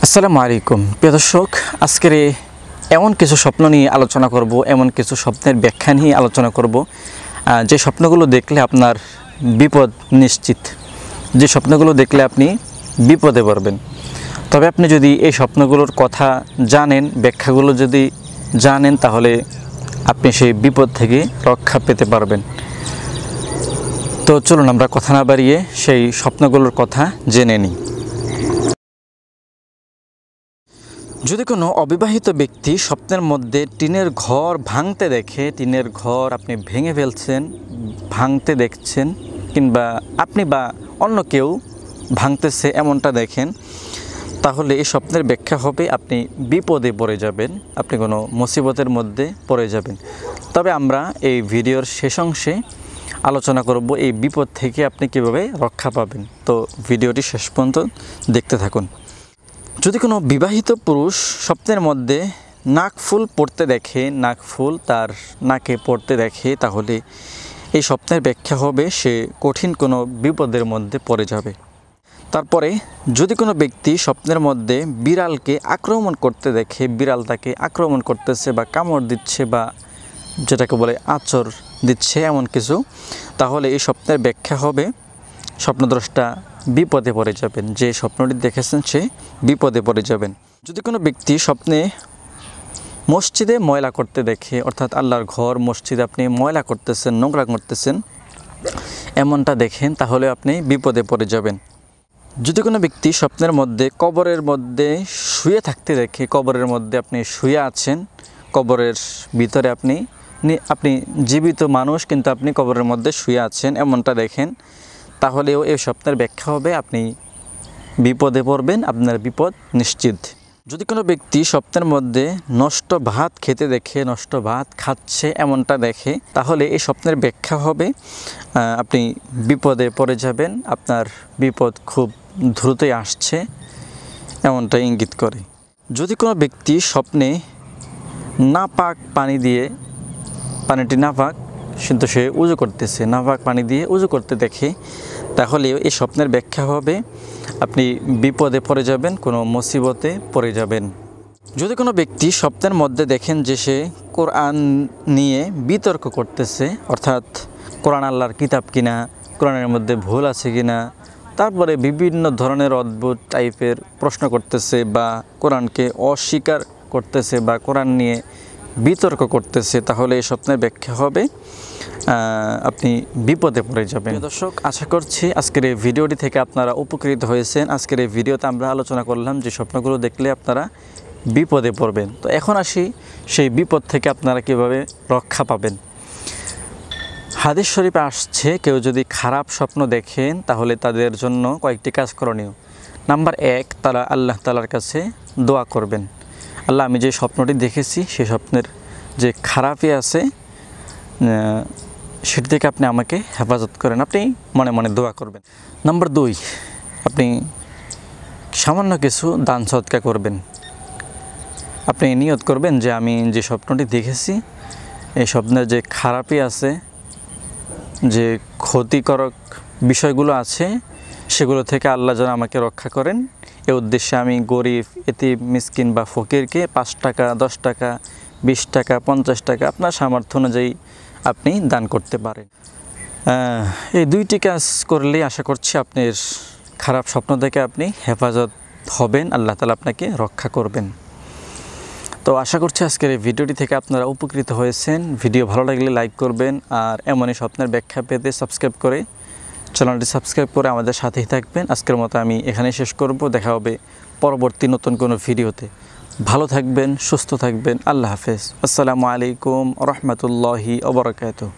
আসসালামু আলাইকুম প্রিয় দর্শক, আজকের এমন কিছু স্বপ্ন নিয়ে আলোচনা করব, এমন কিছু স্বপ্নের ব্যাখ্যা নিয়ে আলোচনা করব যে স্বপ্নগুলো দেখলে আপনার বিপদ নিশ্চিত, যে স্বপ্নগুলো দেখলে আপনি বিপদে পড়বেন। তবে আপনি যদি এই স্বপ্নগুলোর কথা জানেন, ব্যাখ্যাগুলো যদি জানেন, তাহলে আপনি সেই বিপদ থেকে রক্ষা পেতে পারবেন। তো চলুন আমরা কথা না বাড়িয়ে সেই স্বপ্নগুলোর কথা জেনে নিই। যদি কোনো অবিবাহিত ব্যক্তি স্বপ্নের মধ্যে টিনের ঘর ভাঙতে দেখে, টিনের ঘর আপনি ভেঙে ফেলছেন, ভাঙতে দেখছেন, কিংবা আপনি বা অন্য কেউ ভাঙতেছে এমনটা দেখেন, তাহলে এই স্বপ্নের ব্যাখ্যা হবে আপনি বিপদে পড়ে যাবেন, আপনি কোনো মুসিবতের মধ্যে পড়ে যাবেন। তবে আমরা এই ভিডিওর শেষ অংশে আলোচনা করব এই বিপদ থেকে আপনি কীভাবে রক্ষা পাবেন। তো ভিডিওটি শেষ পর্যন্ত দেখতে থাকুন। যদি কোনো বিবাহিত পুরুষ স্বপ্নের মধ্যে নাকফুল পড়তে দেখে, নাকফুল তার নাকে পড়তে দেখে, তাহলে এই স্বপ্নের ব্যাখ্যা হবে সে কঠিন কোনো বিপদের মধ্যে পড়ে যাবে। তারপরে যদি কোনো ব্যক্তি স্বপ্নের মধ্যে বিড়ালকে আক্রমণ করতে দেখে, বিড়াল তাকে আক্রমণ করতেছে বা কামড় দিচ্ছে বা যেটাকে বলে আঁচড় দিচ্ছে এমন কিছু, তাহলে এই স্বপ্নের ব্যাখ্যা হবে স্বপ্নদ্রষ্টা বিপদে পড়ে যাবেন, যে স্বপ্নটি দেখেছেন সে বিপদে পড়ে যাবেন। যদি কোনো ব্যক্তি স্বপ্নে মসজিদে ময়লা করতে দেখে, অর্থাৎ আল্লাহর ঘর মসজিদে আপনি ময়লা করতেছেন, নোংরা করতেছেন এমনটা দেখেন, তাহলে আপনি বিপদে পড়ে যাবেন। যদি কোনো ব্যক্তি স্বপ্নের মধ্যে কবরের মধ্যে শুয়ে থাকতে দেখে, কবরের মধ্যে আপনি শুয়ে আছেন, কবরের ভিতরে আপনি জীবিত মানুষ কিন্তু আপনি কবরের মধ্যে শুয়ে আছেন এমনটা দেখেন, তাহলেও এই স্বপ্নের ব্যাখ্যা হবে আপনি বিপদে পড়বেন, আপনার বিপদ নিশ্চিত। যদি কোনো ব্যক্তি স্বপ্নের মধ্যে নষ্ট ভাত খেতে দেখে, নষ্ট ভাত খাচ্ছে এমনটা দেখে, তাহলে এই স্বপ্নের ব্যাখ্যা হবে আপনি বিপদে পড়ে যাবেন, আপনার বিপদ খুব দ্রুতই আসছে এমনটা ইঙ্গিত করে। যদি কোনো ব্যক্তি স্বপ্নে নাপাক পানি দিয়ে, পানিটি নাপাক কিন্তু সে উজু করতেছে, নাপাক পানি দিয়ে উজু করতে দেখে, তাহলে এই স্বপ্নের ব্যাখ্যা হবে আপনি বিপদে পড়ে যাবেন, কোনো মুসিবতে পড়ে যাবেন। যদি কোনো ব্যক্তি স্বপ্নের মধ্যে দেখেন যে সে কোরআন নিয়ে বিতর্ক করতেছে, অর্থাৎ কোরআন আল্লাহর কিতাব কিনা, কোরআনের মধ্যে ভুল আছে কিনা, তারপরে বিভিন্ন ধরনের অদ্ভুত টাইপের প্রশ্ন করতেছে বা কোরআনকে অস্বীকার করতেছে বা কোরআন নিয়ে বিতর্ক করতেছে, তাহলে এই স্বপ্নের ব্যাখ্যা হবে আপনি বিপদে পড়ে যাবেন। দর্শক, আশা করছি আজকের এই ভিডিওটি থেকে আপনারা উপকৃত হয়েছেন। আজকের এই ভিডিওতে আমরা আলোচনা করলাম যে স্বপ্নগুলো দেখলে আপনারা বিপদে পড়বেন। তো এখন আসি সেই বিপদ থেকে আপনারা কিভাবে রক্ষা পাবেন। হাদিস শরীফে আসছে, কেউ যদি খারাপ স্বপ্ন দেখেন তাহলে তাদের জন্য কয়েকটি কাজ করণীয়। নাম্বার 1, তারা আল্লাহ তাআলার কাছে দোয়া করবেন, আল্লাহ আমি যে স্বপ্নটি দেখেছি সেই স্বপ্নের যে খারাপই আছে সেটি থেকে আপনি আমাকে হেফাজত করেন, আপনি মনে মনে দোয়া করবেন। নাম্বার 2, আপনি সামান্য কিছু দান সদকা করবেন। আপনি নিয়ত করবেন যে আমি যে স্বপ্নটি দেখেছি এই স্বপ্নের যে খারাপই আছে, যে ক্ষতিকারক বিষয়গুলো আছে সেগুলো থেকে আল্লাহ যেন আমাকে রক্ষা করেন, এই উদ্দেশ্যে আমি গরিব, এতিম, মিসকিন বা ফকিরকে 5 টাকা, 10 টাকা, 20 টাকা, 50 টাকা আপনার সামর্থ্য অনুযায়ী আপনি দান করতে পারেন। এই 2টি কাজ করলেই আশা করছি আপনার খারাপ স্বপ্ন থেকে আপনি হেফাজত হবেন, আল্লাহ তাআলা আপনাকে রক্ষা করবেন। তো আশা করছি আজকের এই ভিডিওটি থেকে আপনারা উপকৃত হয়েছেন। ভিডিও ভালো লাগলে লাইক করবেন, আর এমনই স্বপ্নের ব্যাখ্যা পেতে চ্যানেলটি সাবস্ক্রাইব করে আমাদের সাথেই থাকবেন। আজকের মতো আমি এখানেই শেষ করব, দেখা হবে পরবর্তী নতুন কোনো ভিডিওতে। ভালো থাকবেন, সুস্থ থাকবেন, আল্লাহ হাফেজ। আসসালামু আলাইকুম ওয়া রাহমাতুল্লাহি ওয়া বারাকাতুহু।